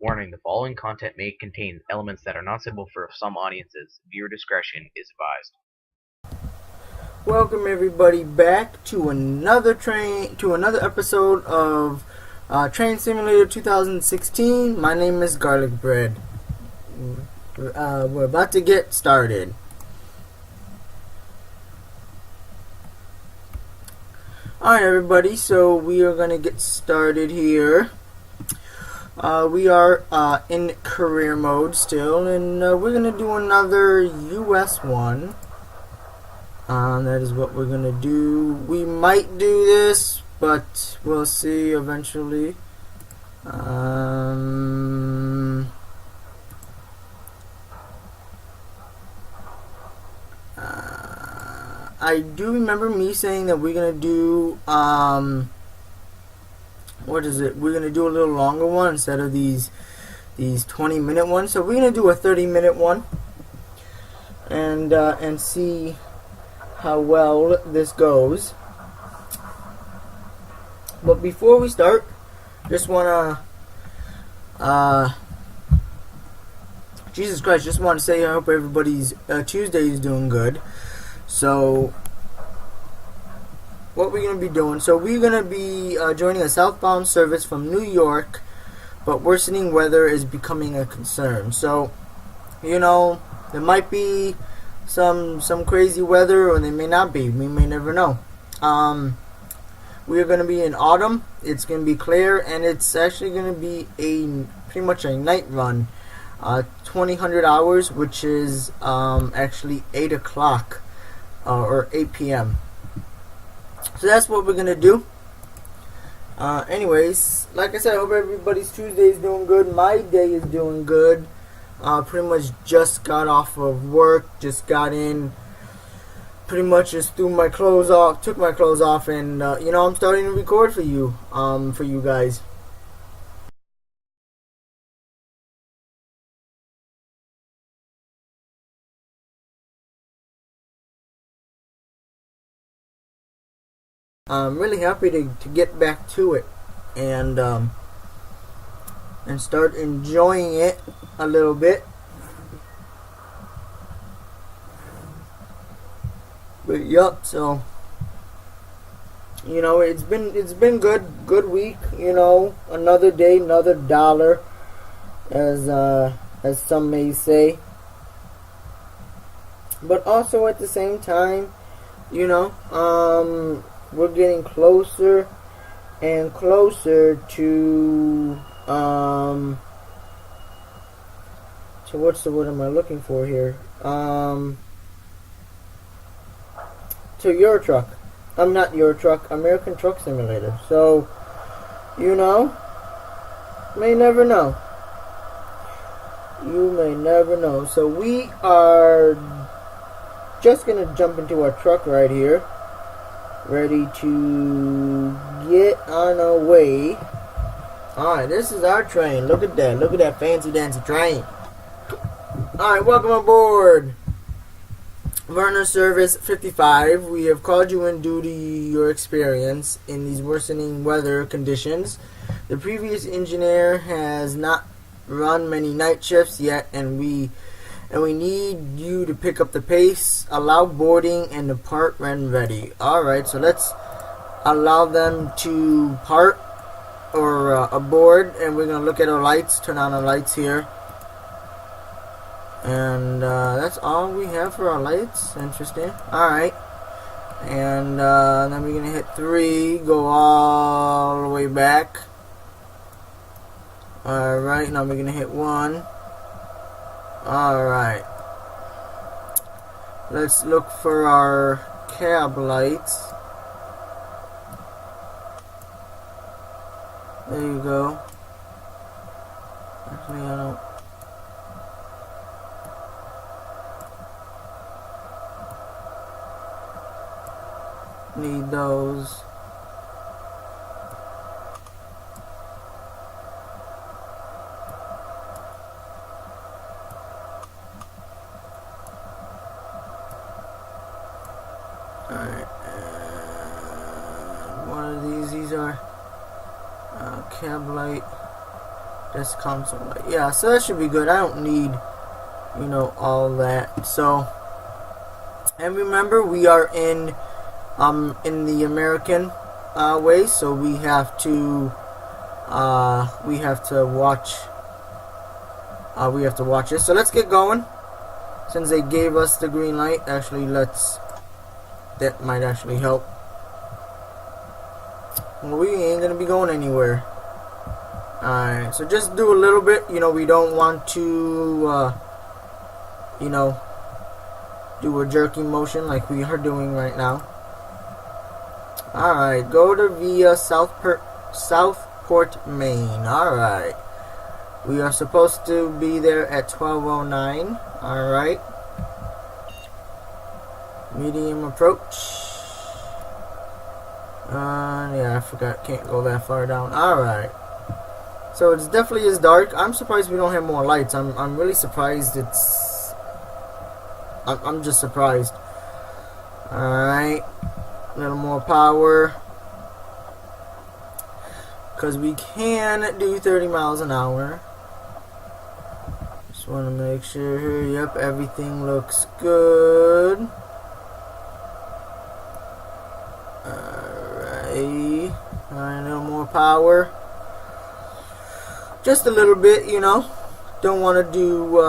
Warning: the following content may contain elements that are not suitable for some audiences. Viewer discretion is advised. Welcome everybody back to another episode of Train Simulator 2016. My name is Garlic Bread. We're about to get started. Alright everybody, so we are going to get started here. We are in career mode still, and we're going to do another US one. That is what we're going to do. We might do this, but we'll see eventually. I do remember me saying that we're going to do, what is it? We're going to do a little longer one instead of these 20-minute ones. So we're going to do a 30-minute one and see how well this goes. But before we start, just wanna Jesus Christ, just want to say I hope everybody's Tuesday is doing good. So what we're gonna be doing, so we're gonna be joining a southbound service from New York, but worsening weather is becoming a concern. So, you know, there might be some crazy weather, or there may not be. We may never know. We are going to be in autumn. It's going to be clear, and it's actually going to be pretty much a night run, 2,000 hours, which is actually 8 o'clock or 8 p.m. So that's what we're going to do. Anyways, like I said, I hope everybody's Tuesday is doing good. My day is doing good. Pretty much just got off of work, just got in, pretty much just took my clothes off, and you know, I'm starting to record for you guys. I'm really happy to get back to it and start enjoying it a little bit. But yup, so you know, it's been good week, you know, another day, another dollar, as some may say. But also at the same time, you know, we're getting closer and closer to what's the word am I looking for here? To Euro Truck. I'm not Euro Truck, American Truck Simulator. So, you know, may never know. You may never know. So we are just gonna jump into our truck right here, ready to get on our way. Alright, this is our train. Look at that. Look at that fancy dancy train. Alright, welcome aboard. Werner Service 55. We have called you in due to your experience in these worsening weather conditions. The previous engineer has not run many night shifts yet, and we need you to pick up the pace, allow boarding, and depart when ready. Alright, so let's allow them to part or aboard, and we're gonna look at our lights, turn on our lights here. And that's all we have for our lights. Interesting. Alright. And then we're going to hit 3. Go all the way back. Alright. Now we're going to hit 1. Alright. Let's look for our cab lights. There you go. Actually, I don't... need those. Alright, one of these are cab light. This console light. Yeah, so that should be good. I don't need, you know, all that. So, and remember, we are in the American way, so we have to watch it. So let's get going. Since they gave us the green light, actually, that might actually help. Well, we ain't gonna be going anywhere. Alright, so just do a little bit. You know, we don't want to, you know, do a jerky motion like we are doing right now. Alright, go to via Southport, Maine. Alright. We are supposed to be there at 12:09. Alright. Medium approach. Yeah, I forgot. Can't go that far down. Alright. So it's definitely is dark. I'm surprised we don't have more lights. I'm really surprised I'm just surprised. Alright. A little more power. Because we can do 30 miles an hour. Just want to make sure here. Yep, everything looks good. Alright. Alright, a little more power. Just a little bit, you know. Don't want to do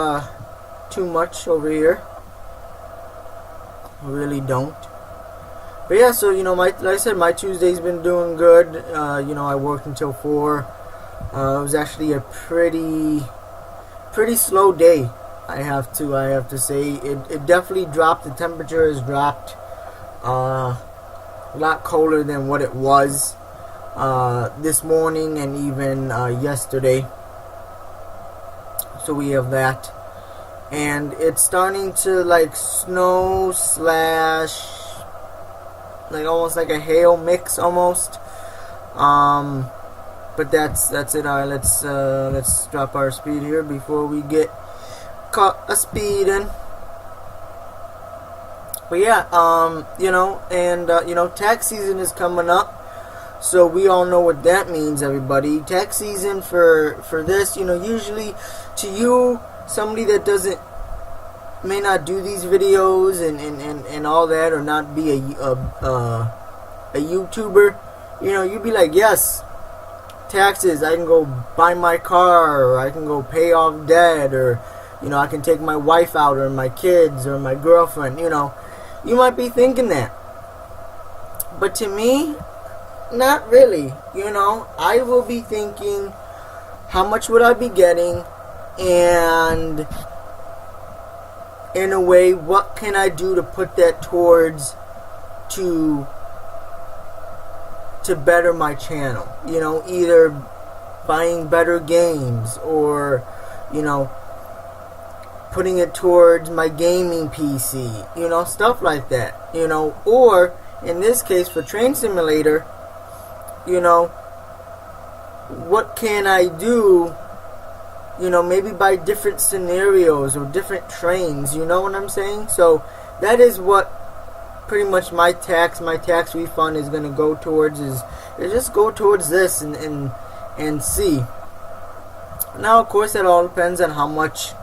too much over here. I really don't. But yeah, so, you know, like I said, my Tuesday's been doing good. You know, I worked until 4. It was actually a pretty slow day. I have to say, it definitely dropped. The temperature has dropped a lot colder than what it was this morning and even yesterday. So we have that, and it's starting to like snow slash like almost like a hail mix almost. But that's it. Alright, let's drop our speed here before we get caught a speeding. But yeah, you know, and you know, tax season is coming up. So we all know what that means, everybody. Tax season for this, you know, usually to you, somebody that may not do these videos and all that, or not be a YouTuber, you know, you'd be like, yes, taxes, I can go buy my car, or I can go pay off debt, or, you know, I can take my wife out, or my kids, or my girlfriend, you know. You might be thinking that. But to me, not really. You know, I will be thinking, how much would I be getting? And in a way, what can I do to put that towards to better my channel? You know, either buying better games, or, you know, putting it towards my gaming PC, you know, stuff like that, you know. Or in this case, for Train Simulator, you know, what can I do? You know, maybe buy different scenarios or different trains, you know what I'm saying? So that is what pretty much my tax refund is going to go towards, is just go towards this and see. Now, of course, that all depends on how much,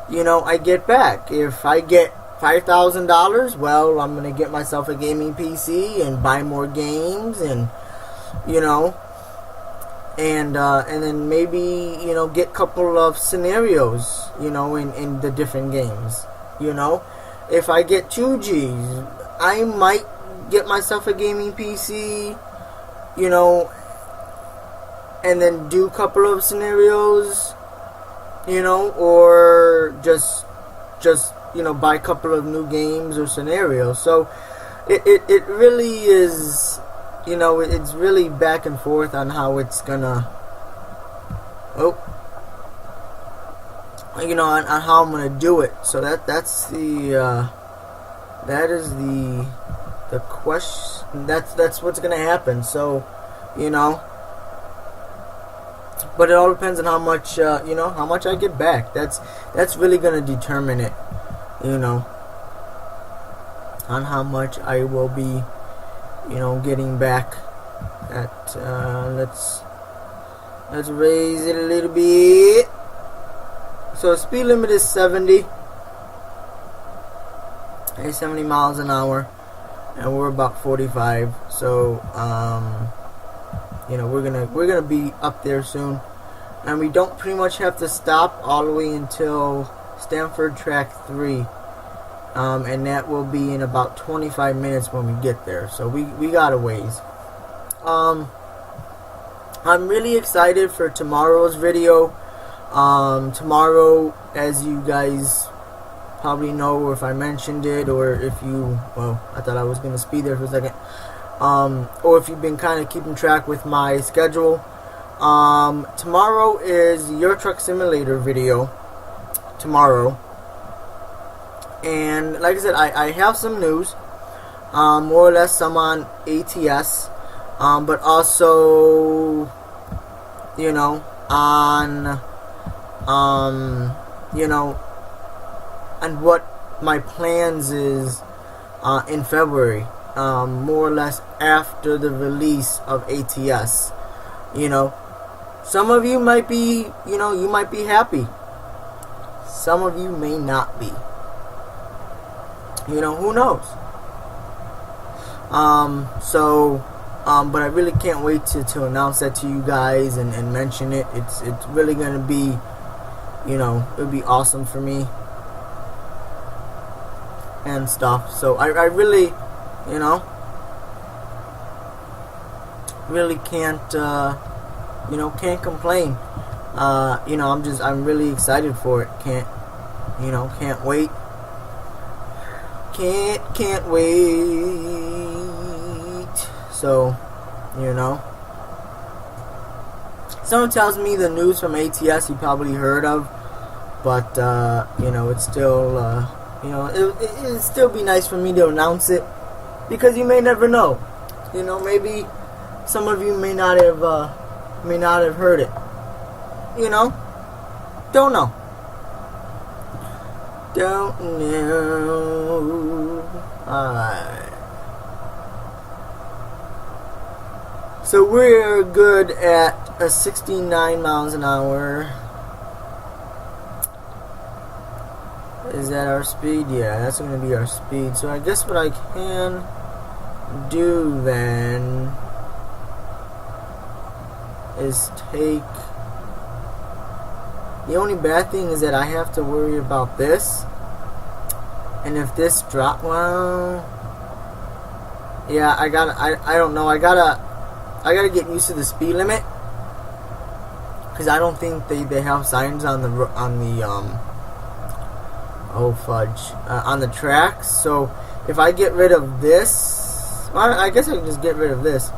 you know, I get back. If I get $5,000, well, I'm going to get myself a gaming PC and buy more games, and, you know, and then maybe, you know, get a couple of scenarios, you know, in the different games, you know. If I get 2 G's, I might get myself a gaming PC, you know, and then do a couple of scenarios, you know, or just you know, buy a couple of new games or scenarios. So it really is, you know, it's really back and forth on how it's gonna, you know, on how I'm gonna do it. So that's the that is the question. That's what's gonna happen. So, you know, but it all depends on how much you know, how much I get back. That's really gonna determine it, you know, on how much I will be, you know, getting back at Let's raise it a little bit. So speed limit is 70. It's 70 miles an hour, and we're about 45. So you know, we're gonna be up there soon, and we don't pretty much have to stop all the way until Stanford Track 3, and that will be in about 25 minutes when we get there. So we got a ways. I'm really excited for tomorrow's video. Tomorrow, as you guys probably know, or if I mentioned it, or if you, well, I thought I was going to speed there for a second, or if you've been kind of keeping track with my schedule, tomorrow is Euro Truck Simulator video, tomorrow, and like I said, I have some news, more or less some on ATS, but also, you know, on, you know, and what my plans is in February, more or less after the release of ATS. You know, some of you might be, you know, you might be happy. Some of you may not be. You know, who knows? But I really can't wait to announce that to you guys and mention it. It's really gonna be, you know, it'll be awesome for me and stuff. So I really, you know, really can't, you know, can't complain. You know, I'm really excited for it. Can't wait. Can't wait. So, you know, someone tells me the news from ATS you probably heard of, but you know, it's still, you know, it'd still be nice for me to announce it, because you may never know. You know, maybe some of you may not have heard it. You know, don't know. Don't know. Alright. So we're good at a 69 miles an hour. Is that our speed? Yeah, that's going to be our speed. So I guess what I can do then is take... The only bad thing is that I have to worry about this. And if this drop... Well... Yeah, I don't know. I gotta get used to the speed limit, because I don't think they have signs on the oh fudge, on the tracks. So if I get rid of this, well, I guess I can just get rid of this.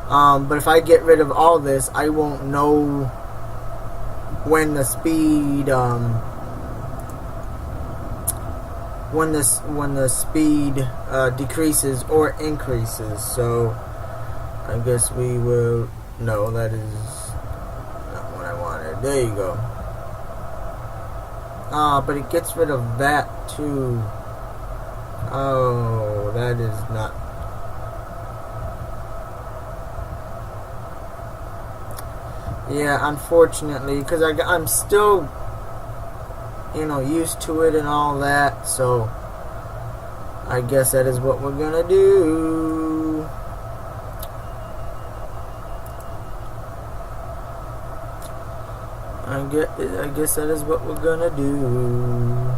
But if I get rid of all this, I won't know when the speed when the speed decreases or increases. So I guess we will... No, that is not what I wanted. There you go. But it gets rid of that too. Oh, that is not... Yeah, unfortunately, because I'm still, you know, used to it and all that, so I guess that is what we're gonna do. I guess that is what we're gonna do.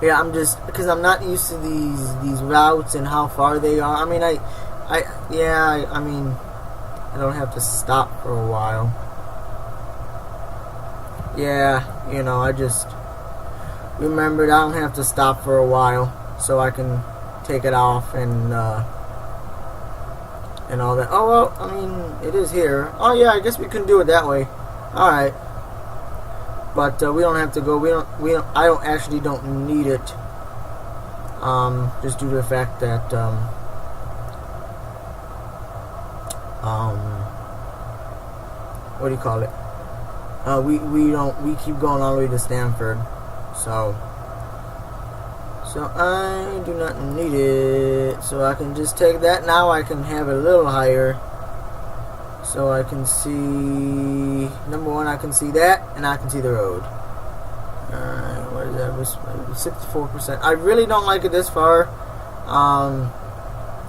Yeah, I'm just, because I'm not used to these routes and how far they are. I mean, I mean, I don't have to stop for a while. Yeah, you know, I just remembered I don't have to stop for a while, so I can take it off and all that. Oh well, I mean, it is here. Oh yeah, I guess we can do it that way. All right, but we don't have to go. I actually don't need it. Just due to the fact that what do you call it? We keep going all the way to Stanford, so I do not need it. So I can just take that now. I can have it a little higher. So I can see, number one, I can see that, and I can see the road. Alright, what is that? 64%. I really don't like it this far. I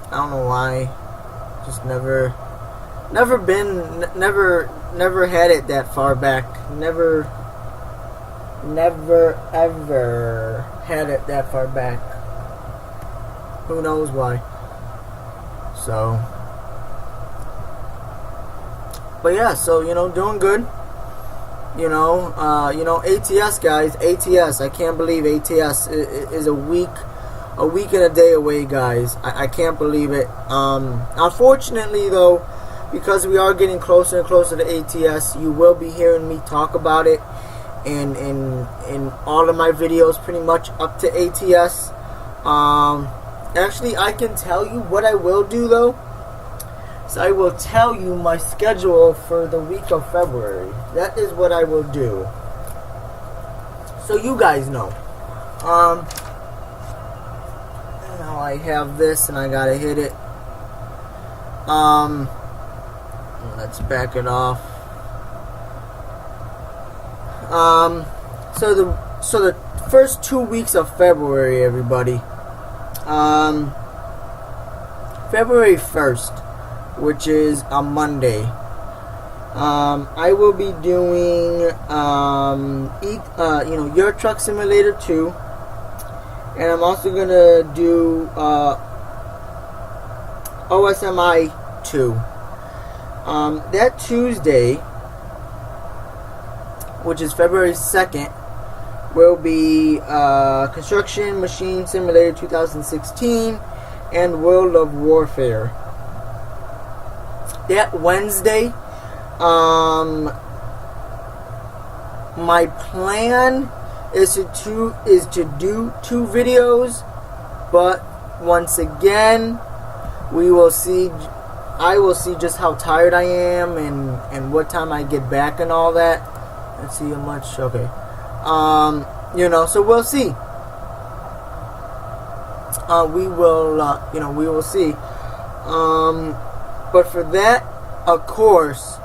don't know why. Just never had it that far back. Never ever had it that far back. Who knows why? So, but yeah, so doing good. ATS guys, ATS. I can't believe ATS is a week and a day away, guys. I can't believe it. Unfortunately, though, because we are getting closer and closer to ATS, you will be hearing me talk about it in all of my videos, pretty much up to ATS. Actually, I can tell you what I will do, though. So I will tell you my schedule for the week of February. That is what I will do. So you guys know. Now I have this and I gotta hit it. Let's back it off. So the first 2 weeks of February, everybody. February 1st, which is a Monday. I will be doing Euro Truck Simulator 2, and I'm also gonna do OSMI 2. That Tuesday, which is February 2nd, will be Construction Machine Simulator 2016 and World of Warfare. That Wednesday, my plan is to do 2 videos, but once again, we will see. I will see just how tired I am and what time I get back and all that. Let's see how much. Okay, so we'll see. We will see. But for that, of course,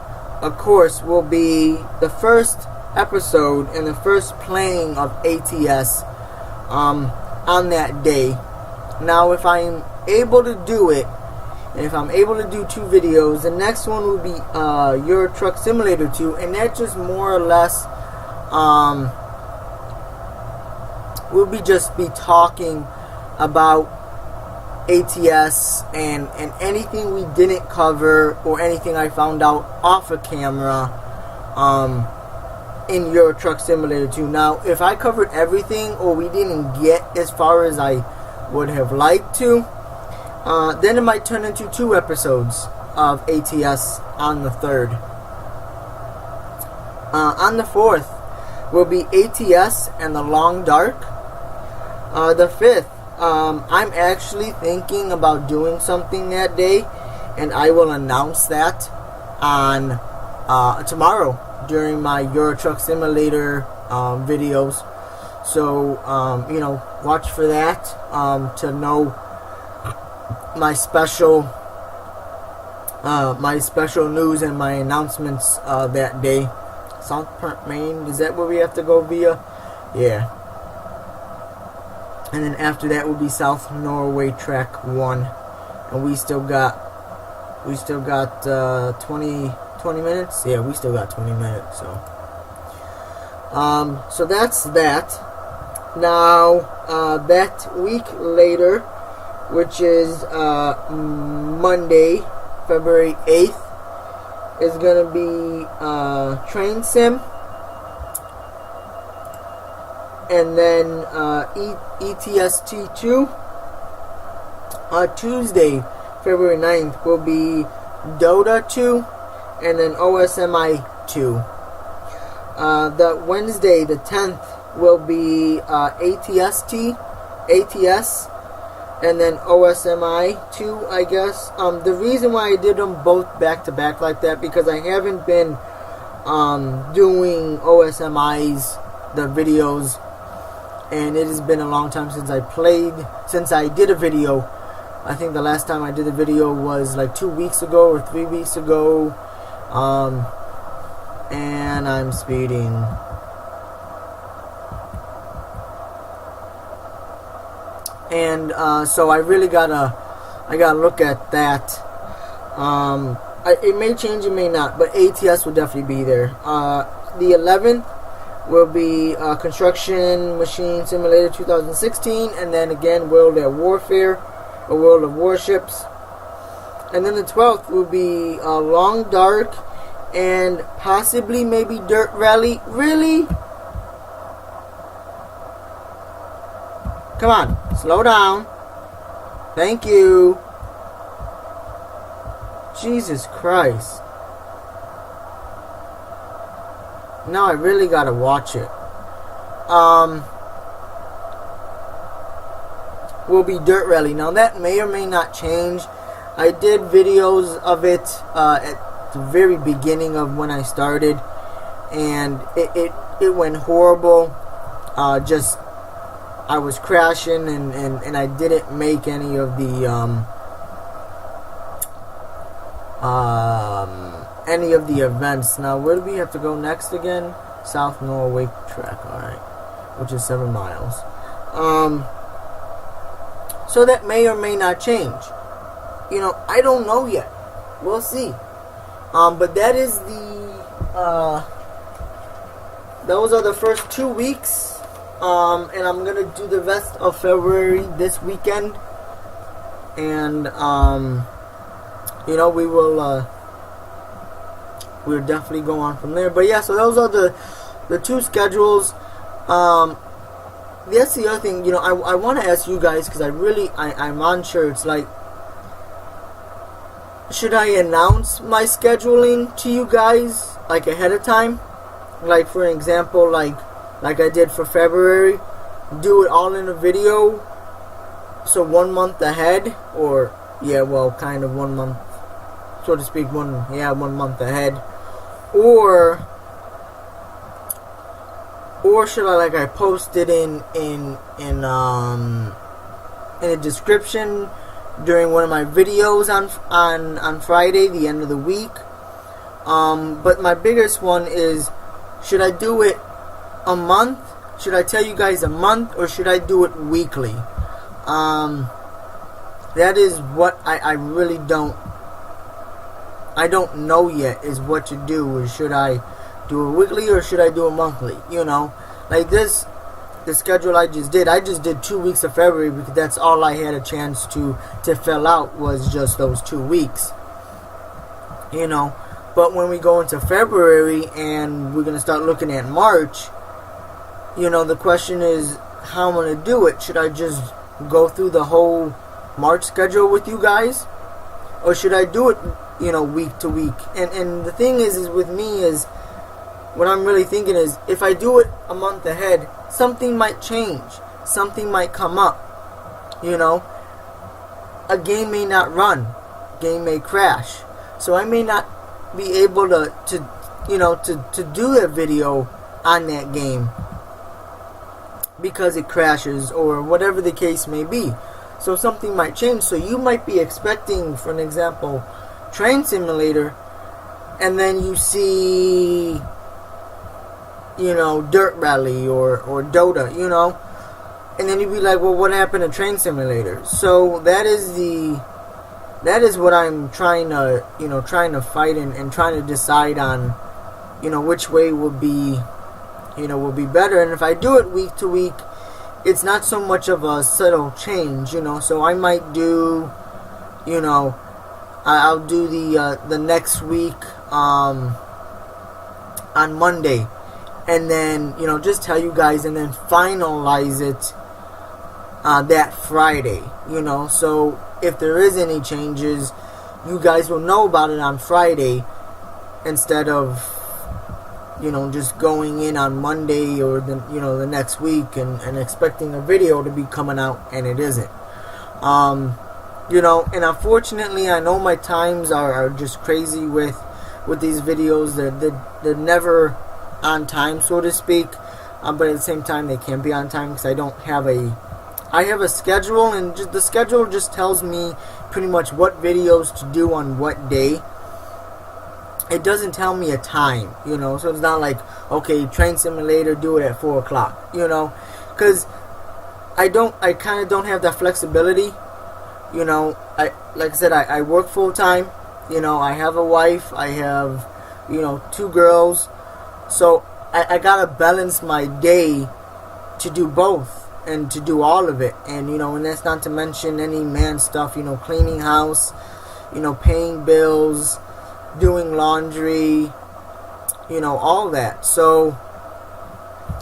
will be the first episode and the first playing of ATS on that day. Now, if I'm able to do it, and if I'm able to do 2 videos, the next one will be Euro Truck Simulator 2, and that just more or less we'll be talking about ATS and anything we didn't cover or anything I found out off of camera in Euro Truck Simulator 2. Now, if I covered everything or we didn't get as far as I would have liked to, then it might turn into 2 episodes of ATS on the 3rd. On the 4th will be ATS and the Long Dark. The 5th, I'm actually thinking about doing something that day, and I will announce that on tomorrow during my Euro Truck Simulator videos. So watch for that to know my special news and my announcements that day. South Park, Maine, is that where we have to go via? Yeah. And then after that will be South Norway Track 1, and we still got 20 minutes. Yeah, we still got 20 minutes. So that's that. Now that week later, which is Monday, February 8th, is gonna be Train Sim. And then ETST2. Tuesday, February 9th, will be Dota 2, and then OSMI 2. The Wednesday, the 10th, will be ATS, and then OSMI 2, I guess. The reason why I did them both back to back like that, because I haven't been doing OSMI's, the videos, and it has been a long time since I did a video. I think the last time I did a video was like 2 weeks ago or 3 weeks ago, And I'm speeding. And so I really gotta look at that. It may change, it may not, but ATS will definitely be there. The 11th will be Construction Machine Simulator 2016, and then again World at Warfare, or World of Warships. And then the 12th will be Long Dark, and possibly maybe Dirt Rally. Really? Come on, slow down. Thank you. Jesus Christ. Now I really gotta watch it. Will be Dirt Rally. Now that may or may not change. I did videos of it at the very beginning of when I started, and it went horrible. I was crashing, and I didn't make any of the events. Now where do we have to go next again? South Norway track, alright, which is 7 miles. So that may or may not change. I don't know yet. We'll see. But that is those are the first 2 weeks. And I'm gonna do the rest of February this weekend. And we'll definitely go on from there. But yeah, so those are the 2 schedules. That's the other thing. I want to ask you guys, because I'm unsure. It's like, should I announce my scheduling to you guys like ahead of time? Like, for example, like I did for February, do it all in a video, so 1 month ahead, or kind of 1 month, so to speak, 1 month ahead, or should I post it in a description during one of my videos on Friday, the end of the week. But my biggest one is, should I do it a month? Should I tell you guys a month, or should I do it weekly? That is what I really don't know yet, is what to do. Is should I do it weekly, or should I do it monthly? Like this, the schedule I just did 2 weeks of February, because that's all I had a chance to fill out, was just those 2 weeks. But when we go into February and we're going to start looking at March, the question is how I'm going to do it. Should I just go through the whole March schedule with you guys? Or should I do it, week to week? And the thing is with me is, what I'm really thinking is, if I do it a month ahead, something might change. Something might come up. A game may not run. Game may crash. So I may not be able to do a video on that game because it crashes, or whatever the case may be. So something might change. So you might be expecting, for an example, Train Simulator, and then you see Dirt Rally or Dota, and then you'd be like, well, what happened to Train Simulator? So that is what I'm trying to fight and trying to decide on, which way will be better. And if I do it week to week, it's not so much of a subtle change, so I might do, I'll do the next week on Monday, and then just tell you guys, and then finalize it that Friday. So if there is any changes, you guys will know about it on Friday, instead of just going in on Monday or the next week and expecting a video to be coming out and it isn't. And unfortunately, I know my times are just crazy with these videos. They're never on time, so to speak, but at the same time they can be on time, because I have a schedule, and the schedule just tells me pretty much what videos to do on what day. it doesn't tell me a time, you know. So it's not like, okay, train simulator, do it at 4 o'clock, you know, because I kind of don't have that flexibility, you know. Like I said, I work full time, you know. I have a wife, I have, you know, 2 girls, so I gotta balance my day to do both and to do all of it, and you know, and that's not to mention any man stuff, you know, cleaning house, you know, paying bills, doing laundry, you know, all that. So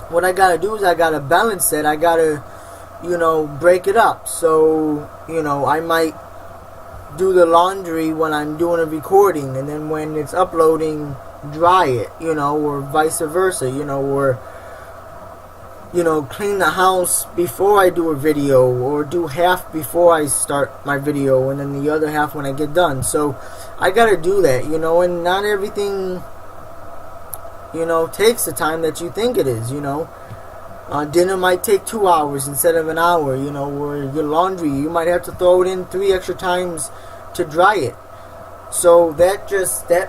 what I gotta do is I gotta balance it. I gotta, you know, break it up. So, you know, I might do the laundry when I'm doing a recording, and then when it's uploading, dry it, you know, or vice versa, you know, or, you know, clean the house before I do a video, or do half before I start my video, and then the other half when I get done. So I gotta do that, you know, and not everything, you know, takes the time that you think it is, you know. Dinner might take 2 hours instead of an hour, you know, or your laundry, you might have to throw it in 3 extra times to dry it. So that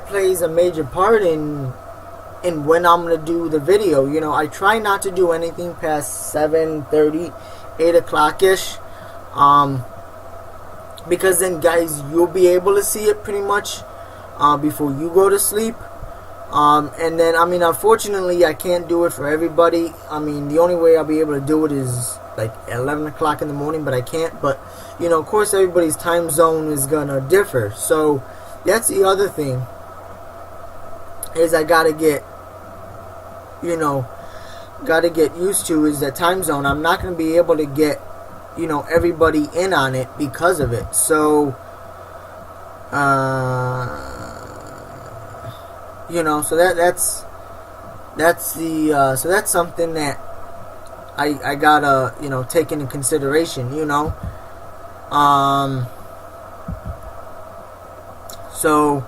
plays a major part in when I'm going to do the video. You know, I try not to do anything past 7:30, 8 o'clock-ish, because then, guys, you'll be able to see it pretty much before you go to sleep. And then, I mean, unfortunately, I can't do it for everybody. I mean, the only way I'll be able to do it is like 11 o'clock in the morning, but I can't. But, you know, of course, everybody's time zone is gonna differ. So that's the other thing, is I gotta get, you know, gotta get used to, is that time zone. I'm not gonna be able to get, you know, everybody in on it because of it. So, you know, so that's something that I gotta, you know, take into consideration, you know. So,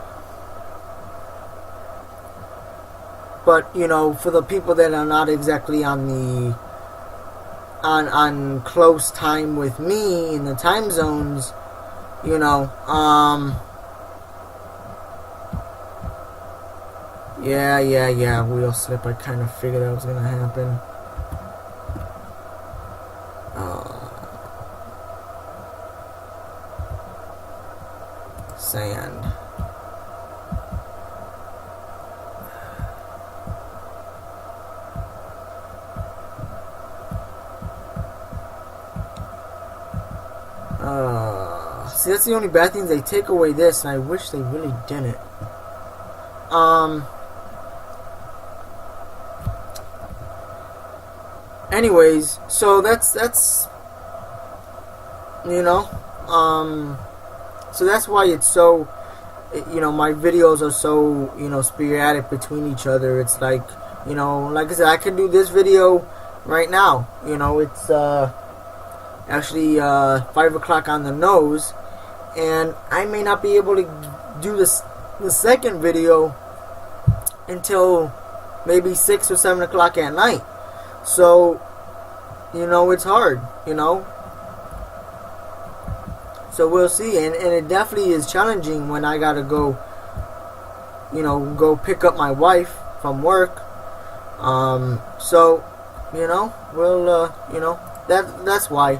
but, you know, for the people that are not exactly on close time with me in the time zones, you know, yeah, wheel slip. I kind of figured that was gonna happen. Sand. See, that's the only bad thing. They take away this, and I wish they really didn't. Anyways, so that's you know, so that's why it's so, you know, my videos are so, you know, sporadic between each other. It's like, you know, like I said, I can do this video right now. You know, it's actually 5 o'clock on the nose, and I may not be able to do the second video until maybe 6 or 7 o'clock at night. So, you know, it's hard, you know. So we'll see, and it definitely is challenging when I gotta go, you know, go pick up my wife from work. So, you know, we'll, you know, that's why.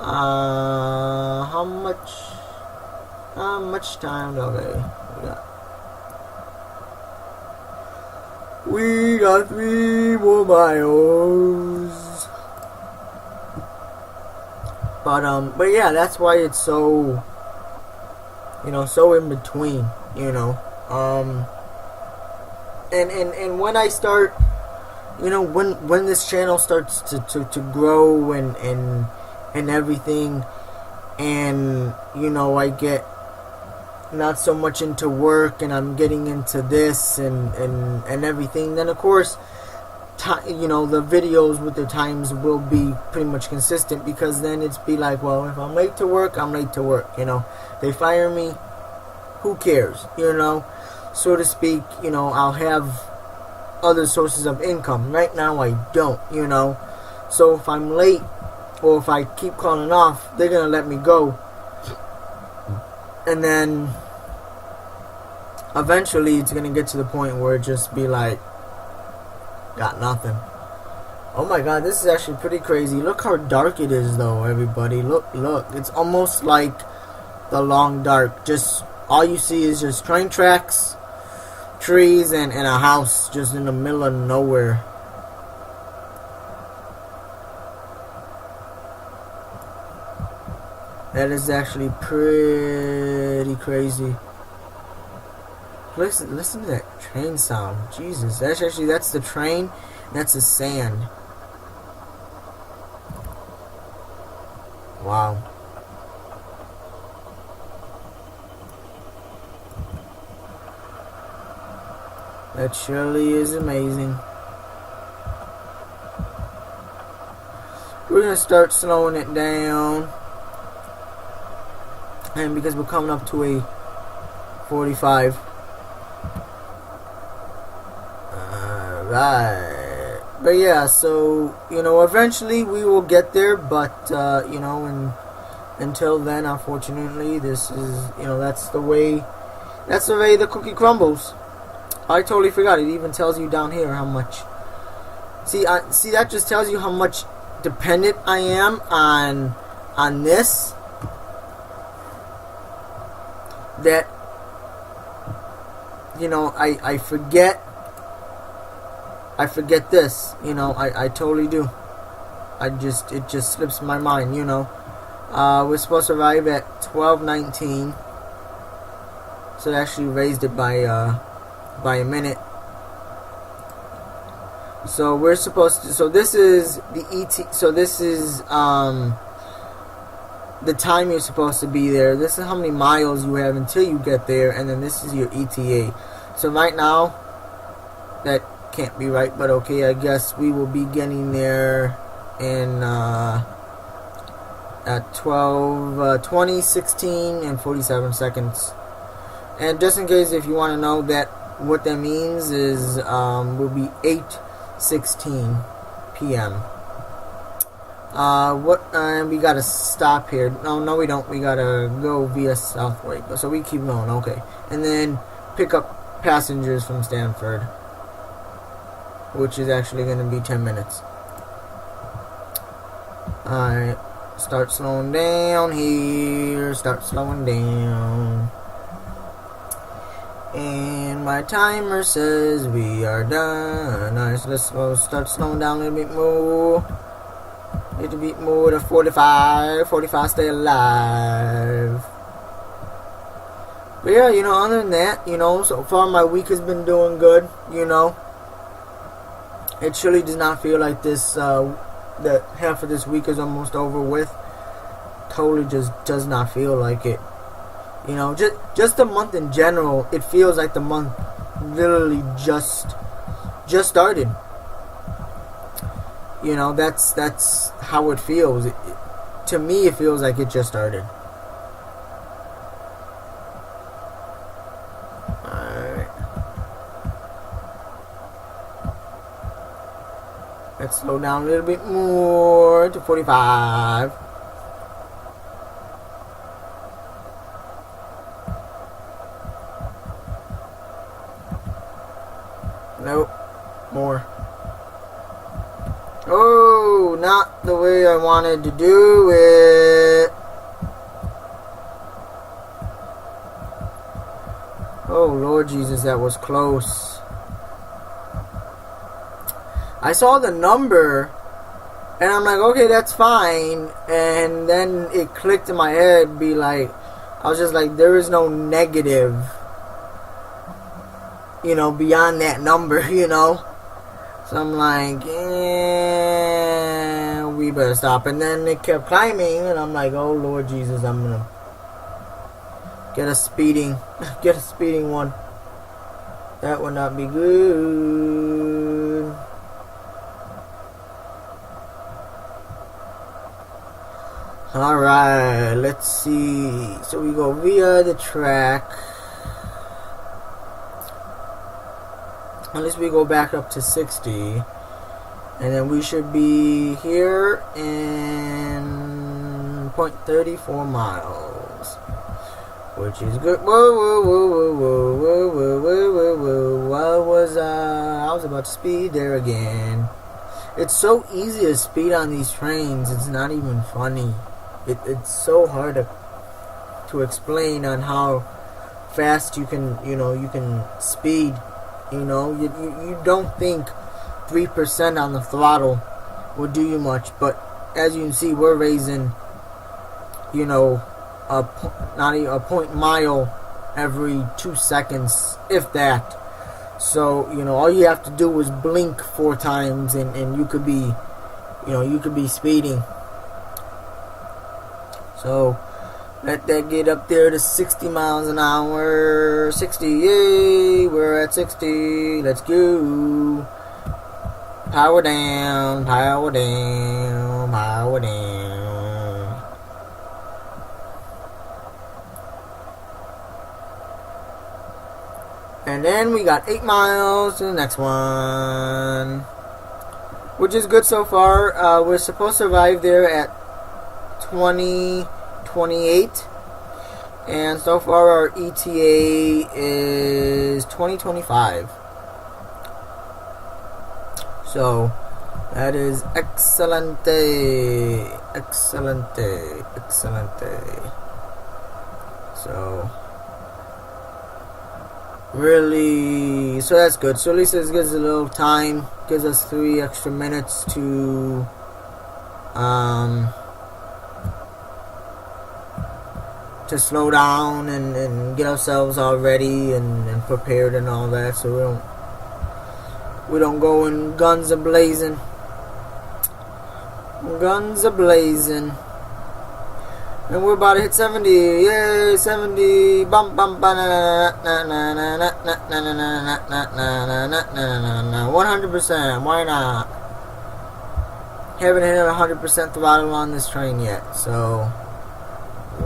How much time do we got? We got 3 more miles. But yeah, that's why it's so, you know, so in between, you know. And when I start, you know, when this channel starts to grow and everything, and, you know, I get not so much into work, and I'm getting into this and everything, then of course, you know, the videos with the times will be pretty much consistent, because then it's be like, well, if I'm late to work, I'm late to work, you know. They fire me, who cares, you know, so to speak. You know, I'll have other sources of income. Right now I don't, you know. So if I'm late, or if I keep calling off, they're gonna let me go. And then, eventually it's gonna get to the point where it just be like, got nothing. Oh my god, this is actually pretty crazy. Look how dark it is though, everybody. Look. It's almost like the long dark. Just, all you see is just train tracks, trees, and a house just in the middle of nowhere. That is actually pretty crazy. Listen to that train sound. Jesus, that's the train. That's the sand. Wow. That surely is amazing. We're gonna start slowing it down. And because we're coming up to a 45. Alright. But yeah, so, eventually we will get there, but, and until then, unfortunately, this is, that's the way the cookie crumbles. I totally forgot. It even tells you down here how much. See, that just tells you how much dependent I am on this. That, I forget this, I totally do. It just slips my mind, We're supposed to arrive at 12:19, so they actually raised it by a minute. So we're supposed to, so this is the ET, so this is, the time you're supposed to be there. This is how many miles you have until you get there, and then this is your ETA. So right now, that can't be right, but okay, I guess we will be getting there in at 20, 16, and 47 seconds. And just in case if you want to know that, what that means is will be 8:16 p.m. We gotta stop here. No, we don't. We gotta go via Southway. So we keep going. Okay, and then pick up passengers from Stanford, which is actually gonna be 10 minutes. Alright, start slowing down here. Start slowing down. And my timer says we are done. Alright, so let's start slowing down a little bit more. A little bit more to 45. 45, stay alive. But yeah, other than that, so far my week has been doing good, It surely does not feel like this, that half of this week is almost over with. Totally just does not feel like it. Just the month in general, it feels like the month literally just started. That's how it feels. To me, it feels like it just started. Alright. Let's slow down a little bit more to 45. Nope. More. Oh, not the way I wanted to do it. Oh, Lord Jesus, that was close. I saw the number, and I'm like, okay, that's fine. And then it clicked in my head, I was just like, there is no negative, beyond that number, So I'm like, we better stop. And then it kept climbing, and I'm like, oh Lord Jesus, I'm gonna get a speeding one. That would not be good. Alright, let's see. So we go via the track. Unless we go back up to 60, and then we should be here in 0.34 miles. which is good. Whoa, whoa, whoa, whoa, whoa, whoa, whoa, whoa, whoa, whoa. What was I was about to speed there again. It's so easy to speed on these trains. It's not even funny. It's so hard to explain on how fast you can speed. You don't think 3% on the throttle will do you much, but as you can see, we're raising not even a point mile every 2 seconds, if that. So all you have to do is blink 4 times, and you could be speeding. So let that get up there to 60 miles an hour. 60, yay! We're at 60. Let's go. Power down, power down, power down. And then we got 8 miles to the next one, which is good so far. We're supposed to arrive there at 2028, and so far our ETA is 2025. So that is excelente, excelente, excelente. So really, so that's good. So at least it gives us a little time, gives us 3 extra minutes to slow down and get ourselves all ready and prepared and all that, so we don't go in guns a-blazing. Guns a-blazing. And we're about to hit 70. Yay, 70. Bum bum ba na na na na na na na na na na na 100%. Why not? Haven't hit 100% throttle on this train yet, so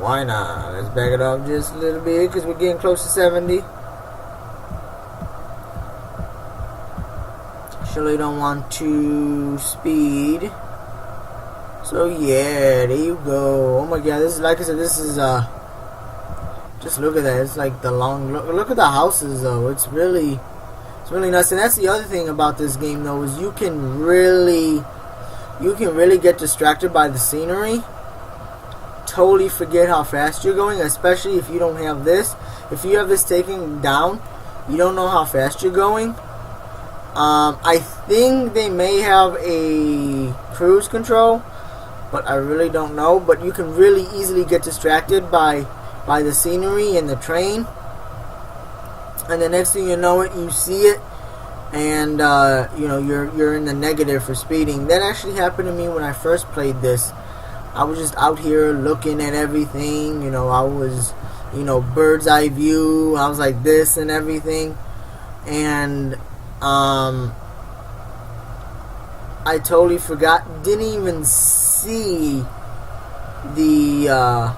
why not? Let's back it up just a little bit because we're getting close to 70. Surely don't want to speed. So yeah, there you go. Oh my god, this is, like I said, this is just look at that. It's like the long look at the houses though. It's really nice. And that's the other thing about this game though, is you can really get distracted by the scenery. Totally forget how fast you're going, especially if you don't have this. If you have this taken down, you don't know how fast you're going. I think they may have a cruise control, but I really don't know. But you can really easily get distracted by the scenery and the train, and the next thing you know it, you see it, and you're in the negative for speeding. That actually happened to me when I first played this. I was just out here looking at everything. I was bird's eye view. I was like this and everything, and I totally forgot. Didn't even see the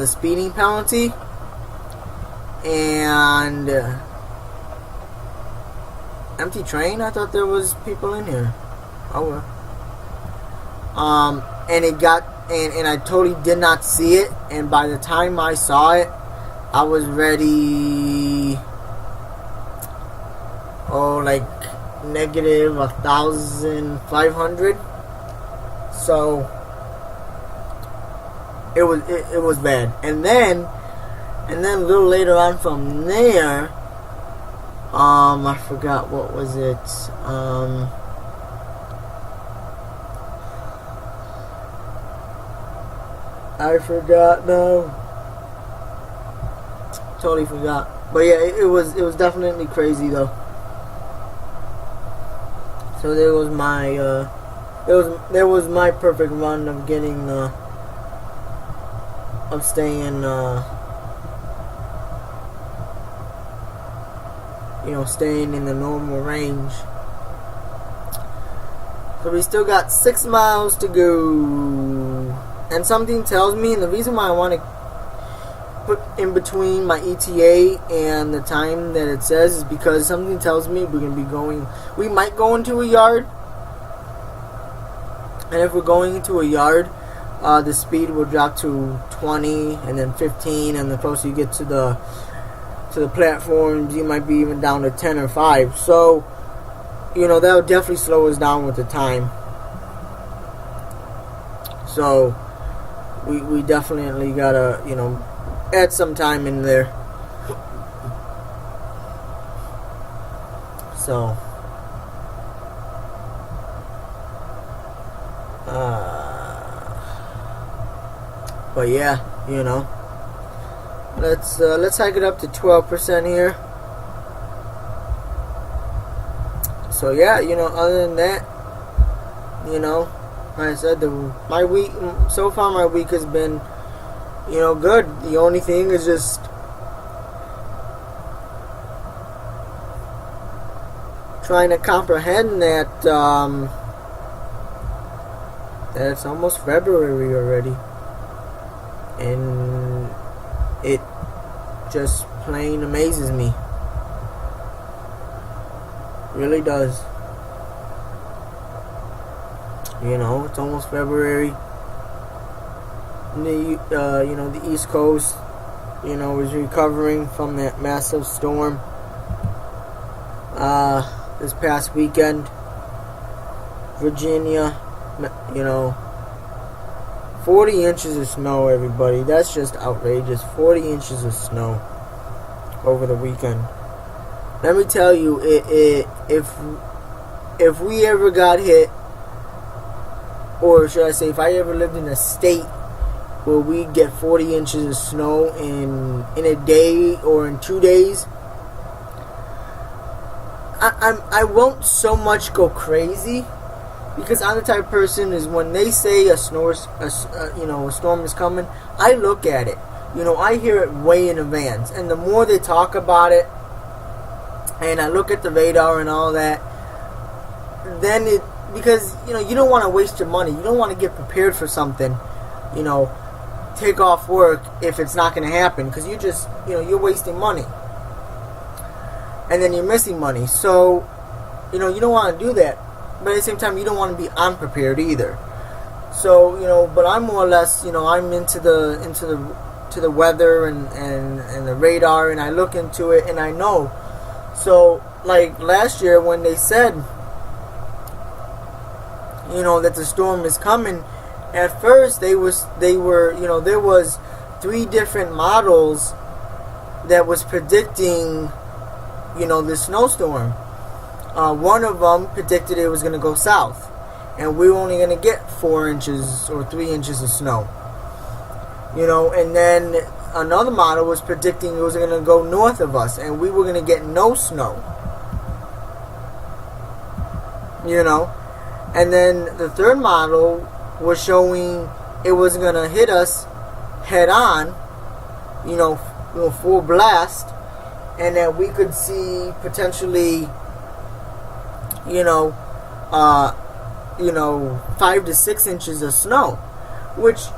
speeding penalty, and empty train. I thought there was people in here. Oh well. And it got and I totally did not see it. And by the time I saw it, I was ready. Oh, like negative 1,500. So it was bad. And then a little later on from there, I forgot what was it. I forgot now. Totally forgot. But yeah, it was definitely crazy though. So there was my there was my perfect run of getting of staying staying in the normal range. So we still got 6 miles to go. And something tells me, and the reason why I want to put in between my ETA and the time that it says is because something tells me we might go into a yard. And if we're going into a yard, the speed will drop to 20 and then 15, and the closer you get to the platforms, you might be even down to 10 or 5. So, that'll definitely slow us down with the time. So, we definitely gotta, add some time in there. So, but yeah, let's hike it up to 12% here. So yeah, other than that, like I said, my week so far, my week has been, good. The only thing is just trying to comprehend that that it's almost February already, and it just plain amazes me. Really does. It's almost February. The East Coast, is recovering from that massive storm this past weekend. Virginia, 40 inches of snow, everybody. That's just outrageous. 40 inches of snow over the weekend. Let me tell you, if we ever got hit, or should I say, if I ever lived in a state where we get 40 inches of snow in a day or in 2 days, I won't so much go crazy, because I'm the type of person is when they say a storm is coming, I look at it. I hear it way in advance, and the more they talk about it, and I look at the radar and all that, then because you don't want to waste your money. You don't want to get prepared for something, take off work if it's not going to happen, because you just you're wasting money, and then you're missing money. So you don't want to do that, but at the same time you don't want to be unprepared either. So but I'm more or less I'm into the weather and the radar, and I look into it and I know. So like last year when they said that the storm is coming, at first they were there was 3 different models that was predicting the snowstorm. One of them predicted it was going to go south, and we were only going to get 4 inches or 3 inches of snow. And then another model was predicting it was going to go north of us, and we were going to get no snow. And then the third model was showing it was going to hit us head on, full blast, and that we could see potentially, 5 to 6 inches of snow, which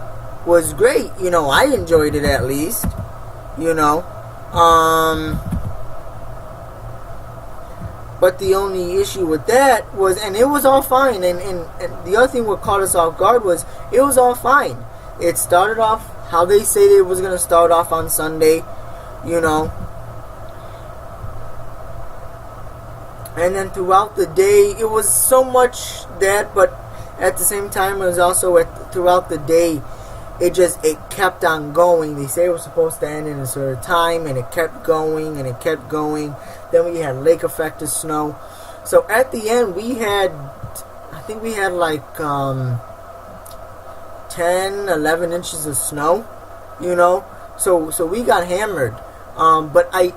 was great. I enjoyed it at least, But the only issue with that was, and it was all fine, and the other thing what caught us off guard was, it was all fine. It started off how they say it was going to start off on Sunday, And then throughout the day, it was so much that, but at the same time, it was also throughout the day, it kept on going. They say it was supposed to end in a certain time, and it kept going, and it kept going. Then we had lake effective snow. So at the end, I think we had like 10, 11 inches of snow, So we got hammered. But I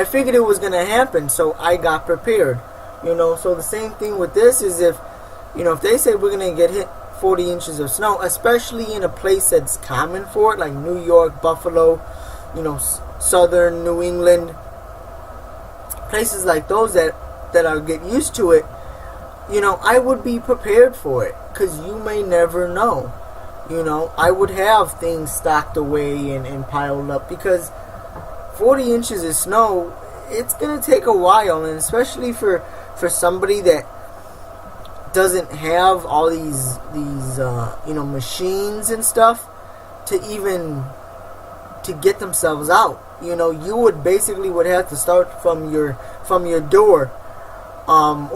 figured it was going to happen, so I got prepared, So the same thing with this is if they say we're going to get hit 40 inches of snow, especially in a place that's common for it, like New York, Buffalo, southern New England, places like those that are get used to it, I would be prepared for it, because you may never know. I would have things stocked away and piled up, because 40 inches of snow, it's going to take a while, and especially for somebody that doesn't have all these machines and stuff to get themselves out. You would basically have to start from your door, or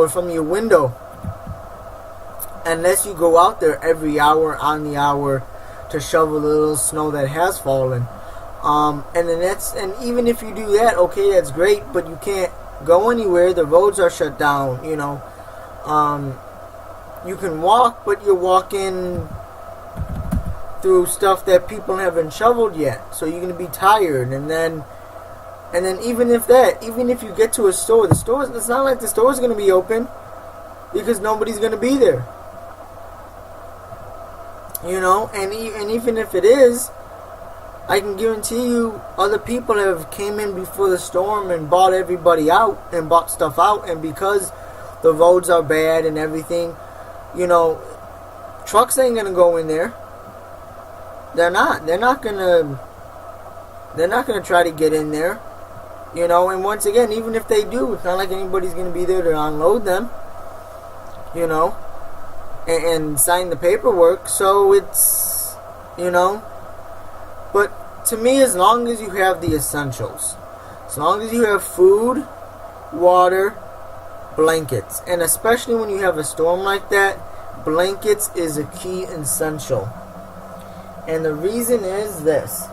from your window, unless you go out there every hour on the hour to shovel the little snow that has fallen. And even if you do that, okay, that's great, but you can't go anywhere. The roads are shut down. You can walk, but you're walking through stuff that people haven't shoveled yet, so you're gonna be tired. And then even if you get to a store, it's not like the store's gonna be open because nobody's gonna be there. And even if it is, I can guarantee you other people have came in before the storm and bought everybody out and bought stuff out, and because the roads are bad and everything, trucks ain't gonna go in there. They're not gonna try to get in there. And once again, even if they do, it's not like anybody's gonna be there to unload them. And sign the paperwork. So it's, but to me, as long as you have the essentials, as long as you have food, water, blankets, and especially when you have a storm like that, blankets is a key essential. And the reason is this.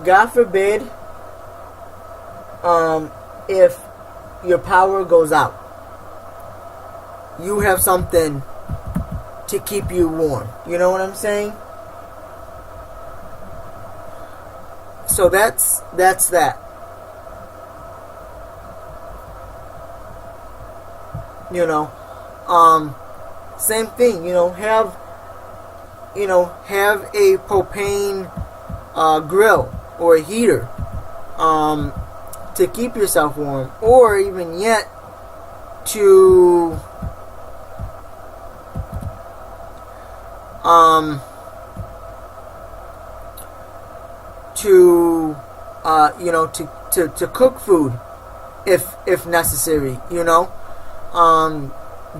God forbid, if your power goes out, you have something to keep you warm. You know what I'm saying? So that's that. Same thing. Have a propane grill or a heater to keep yourself warm, or even yet to cook food if necessary.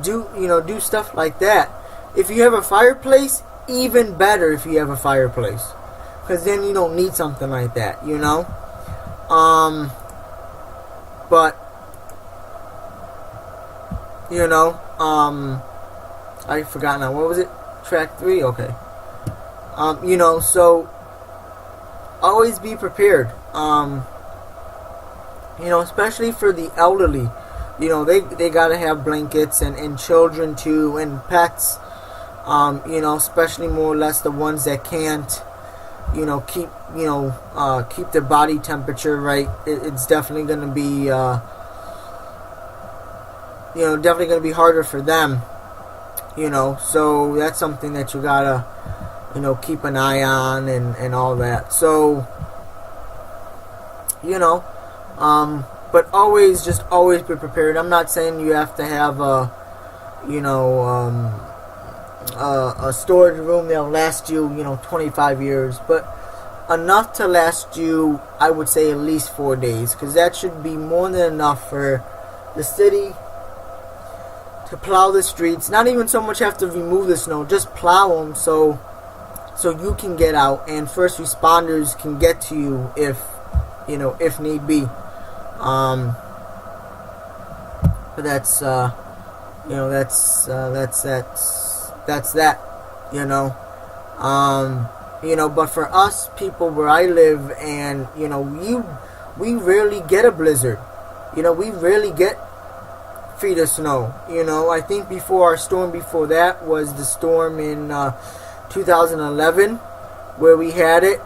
Do stuff like that. If you have a fireplace, even better if you have a fireplace, because then you don't need something like that. But I forgot now. What was it? Track 3. Okay. So always be prepared. Especially for the elderly. They gotta have blankets, and children too, and pets. Especially more or less the ones that can't, keep their body temperature right. It's definitely gonna be, definitely gonna be harder for them. So that's something that you gotta, keep an eye on and all that. So, but always be prepared. I'm not saying you have to have a storage room that'll last you, 25 years, but enough to last you, I would say, at least 4 days, because that should be more than enough for the city to plow the streets. Not even so much have to remove the snow, just plow them so you can get out, and first responders can get to you if need be. But that's that. But for us people where I live, and we rarely get a blizzard. We rarely get feet of snow. I think our storm before that was the storm in 2011, where we had it,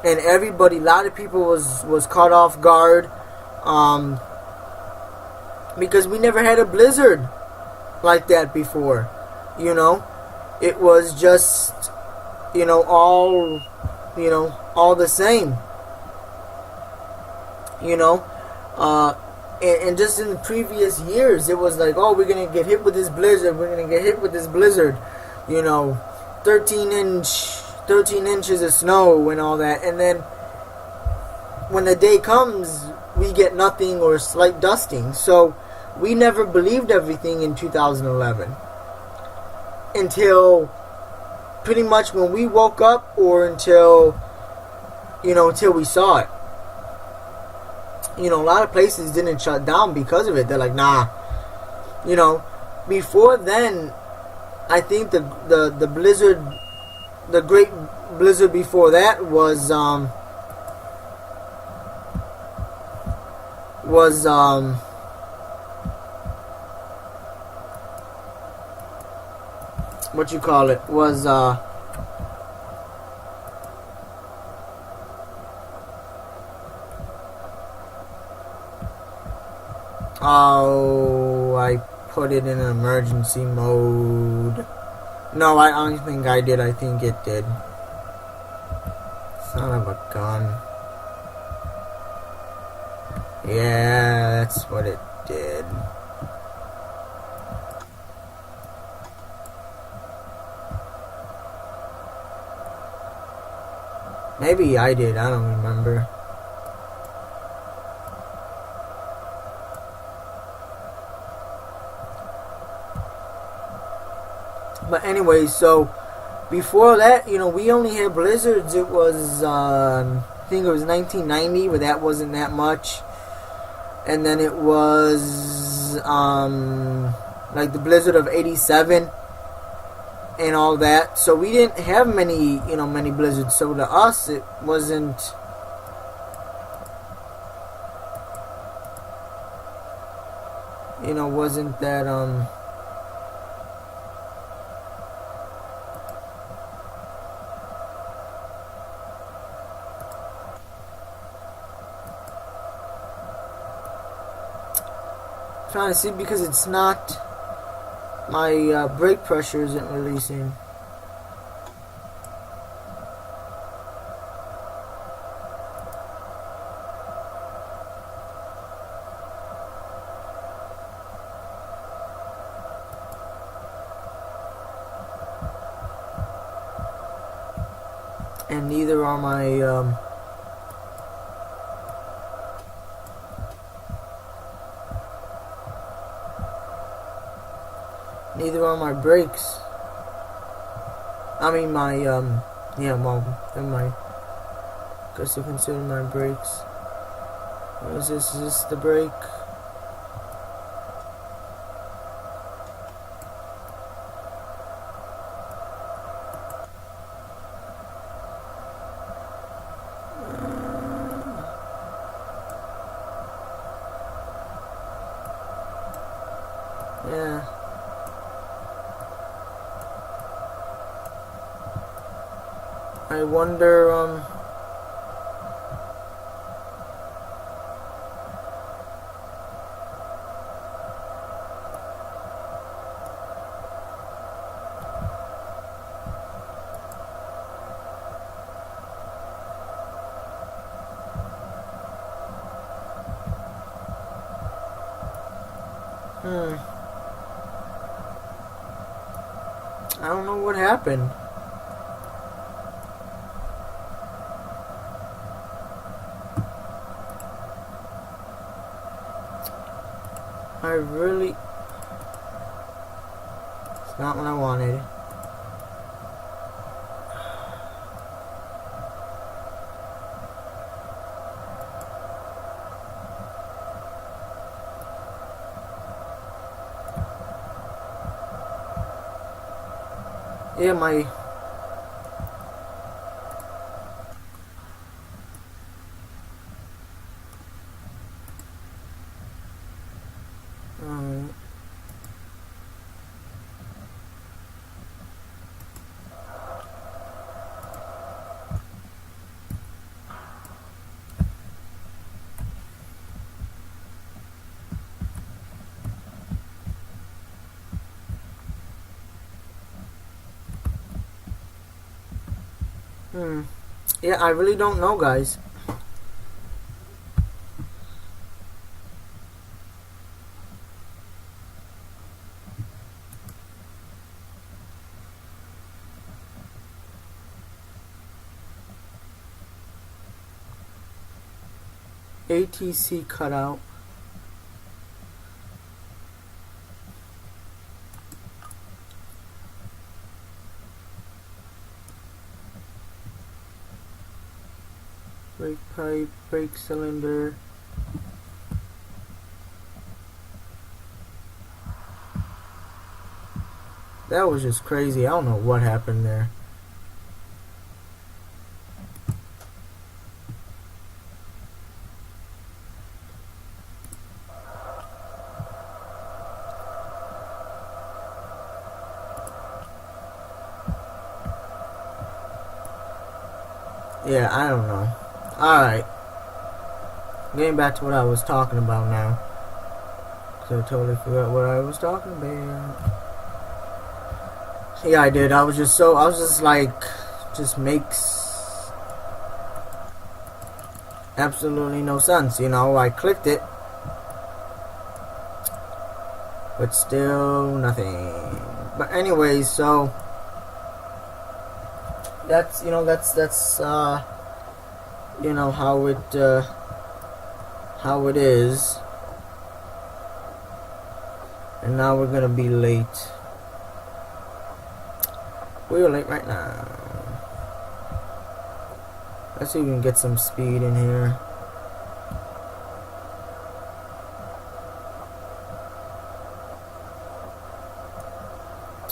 and a lot of people was caught off guard, because we never had a blizzard like that before. It was just all the same. And just in the previous years, it was like, oh, we're gonna get hit with this blizzard. 13 inches of snow and all that. And then when the day comes, we get nothing or slight dusting. So we never believed everything in 2011 until pretty much when we woke up, or until we saw it. A lot of places didn't shut down because of it. They're like, nah. Before then, I think the blizzard, the great blizzard before that was what you call it, was oh, I put it in emergency mode. No, I don't think I did. I think it did. Son of a gun. Yeah, that's what it did. Maybe I did. I don't remember. But anyway, so before that, we only had blizzards. It was, I think it was 1990, but that wasn't that much. And then it was, like the blizzard of 87 and all that. So we didn't have many blizzards. So to us, it wasn't, wasn't that, trying to see, because it's not, my brake pressure isn't releasing. And neither are my neither are my brakes. I mean my yeah, well, and my, guess you consider my brakes. What is this? Is this the brake? Yeah. I wonder, I don't know what happened. I really... It's not what I wanted. Yeah, my... Yeah, I really don't know, guys. ATC cutout. Brake pipe, brake cylinder. That was just crazy. I don't know what happened there. Yeah, I don't know. Alright. Getting back to what I was talking about now. So I totally forgot what I was talking about. Yeah, I did. I was just like, just makes absolutely no sense, you know. I clicked it, but still nothing. But anyways, so that's, you know, that's you know, how it is. And now we're gonna be late. We're late right now. Let's see if we can get some speed in here.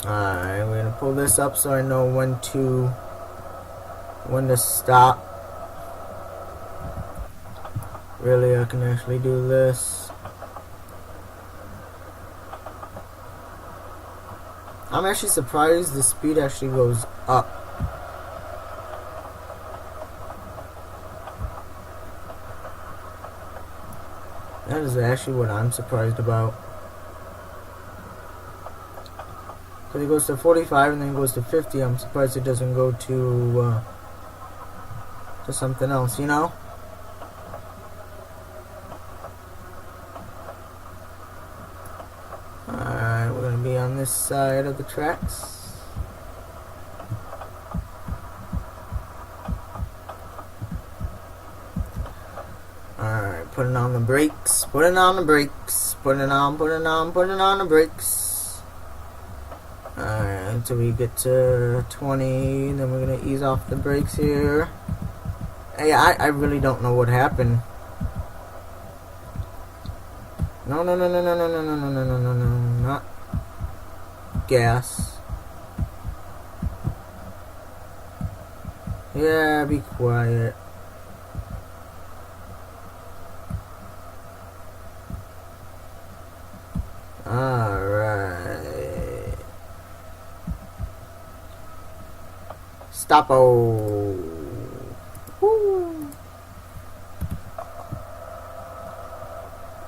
Alright, we're gonna pull this up so I know when to stop. Really, I can actually do this. I'm actually surprised the speed actually goes up. That is actually what I'm surprised about. Because it goes to 45 and then goes to 50. I'm surprised it doesn't go to something else, you know? Alright, we're going to be on this side of the tracks. Alright, putting on the brakes, putting on the brakes, putting on the brakes. Alright, until we get to 20, then we're going to ease off the brakes here. Hey, I really don't know what happened. No, not gas. Yeah, be quiet. Alright. Stop-o. Woo.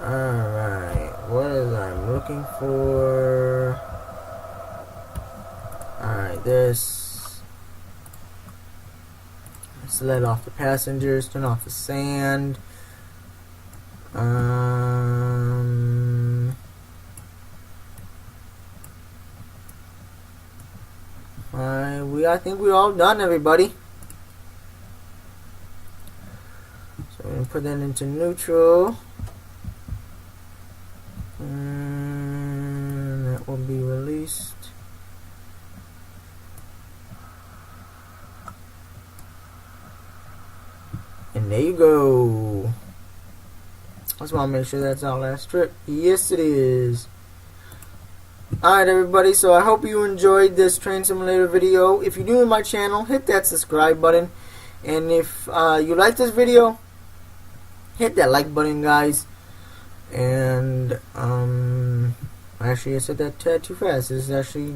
Alright, what is I'm looking for? Alright, this. Let's let off the passengers, turn off the sand. I think we're all done, everybody. So we're gonna put that into neutral. And that will be released. And there you go. I just want to make sure that's our last trip. Yes, it is. Alright, everybody, so I hope you enjoyed this train simulator video. If you're new to my channel, hit that subscribe button. And if you like this video, hit that like button, guys. And, actually, I said that too fast. This is actually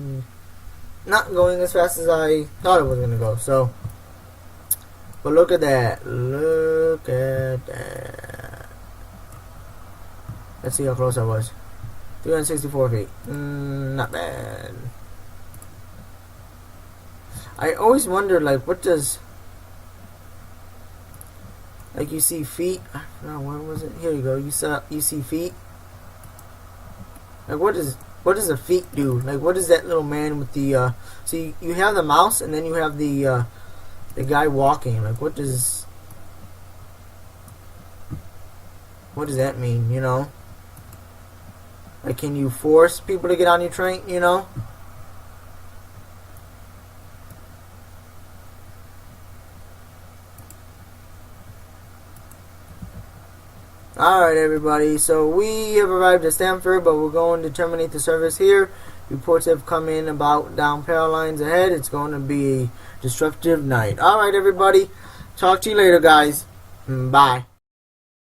not going as fast as I thought it was going to go. So, but look at that. Look at that. Let's see how close I was. 364 feet. Not bad. I always wonder, like, what does... Like, you see feet. No, where was it? Here you go. You see feet. Like, what does a feet do? Like, what is that little man with the see, you have the mouse and then you have the guy walking. Like, what does What does that mean, you know? Like, can you force people to get on your train, you know? Alright, everybody, so we have arrived at Stamford, but we're going to terminate the service here. Reports have come in about down power lines ahead. It's going to be a destructive night. Alright, everybody, talk to you later, guys. Bye.